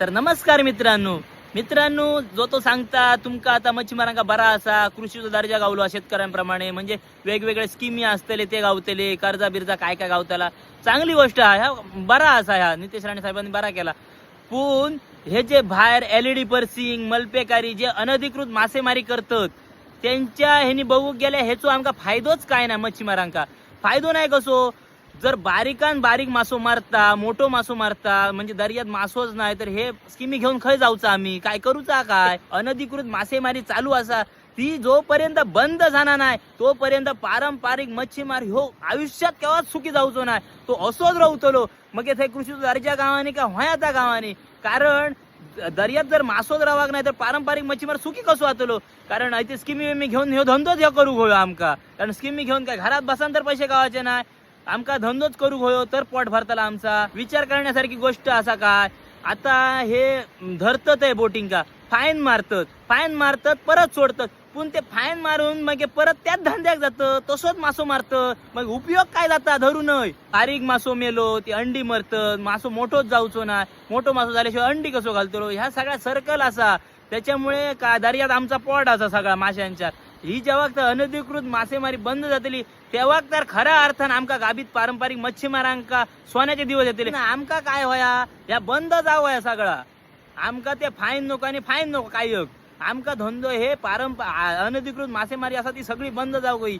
तर नमस्कार मित्रांनो जो तो सांगता तुमका आता मच्छीमारांका बरा असा कृषीचा दर्जा गावलो शेतकऱ्यांप्रमाणे म्हणजे वेगवेगळे स्कीमी असतले ते गावतले कर्जा बिर्जा काय काय गावताला चांगली गोष्ट आहे ह्या बरा असा ह्या नितेश राणे साहेबांनी बरा केला. पण हे जे बाहेर LED पर्सिंग मल्पेकारी जे अनधिकृत मासेमारी करतात त्यांच्या ह्यानी बघू गेल्या ह्याचो आमका फायदोच काय नाही. मच्छीमारांका फायदो नाही कसो जर बारीकान बारीक मासो मारता मोठो मासो मारता म्हणजे दर्यात मासोच नाही तर हे स्कीमी घेऊन खय जाऊचा आम्ही काय करूचा काय. अनधिकृत मासेमारी चालू असा ती जोपर्यंत बंद झाला नाही तोपर्यंत पारंपरिक मच्छीमार ह्यो आयुष्यात केव्हाच सुखी जाऊचो नाही तो असोच राहतलो. मग ते कृषी दर्जा गावाने का होयाता गावाने कारण दर्यात जर मासोच रावाक नाही तर पारंपरिक मच्छीमार सुखी कसो वाचलो. कारण इथे स्कीमी घेऊन ह्यो धंदोच हे करू होयो आमका. कारण स्कीमी घेऊन काय घरात बसान तर पैसे गावाचे नाही आमका धंदोच करू होयो तर पोट भरताला आमचा. विचार करण्यासारखी गोष्ट असा काय आता हे धरतात आहे बोटिंग का फाईन मारतात परत सोडतात पण ते फाईन मारून मग परत त्याच धंद्याक जातं तसंच मासो मारतं मग उपयोग काय जाता धरू नये. बारीक मासो मेलो ती अंडी मरतात मासो मोठोच जाऊचो ना मोठो मासो झाल्याशिवाय अंडी कसो घालतो ह्या सगळ्या सर्कल असा त्याच्यामुळे का दर्यात आमचा पोट असा सगळा माशांच्या. ही जेव्हा अनधिकृत मासेमारी बंद जातली तेव्हा तर खऱ्या अर्थान आमका गाभीत पारंपरिक मच्छीमारांका सोन्याचे दिवस येतले. आमका काय होया या बंद जावया सगळा आमका ते फाईन नको काय आमका धंदो हे अनधिकृत मासेमारी असा ती सगळी बंद जाऊ गई.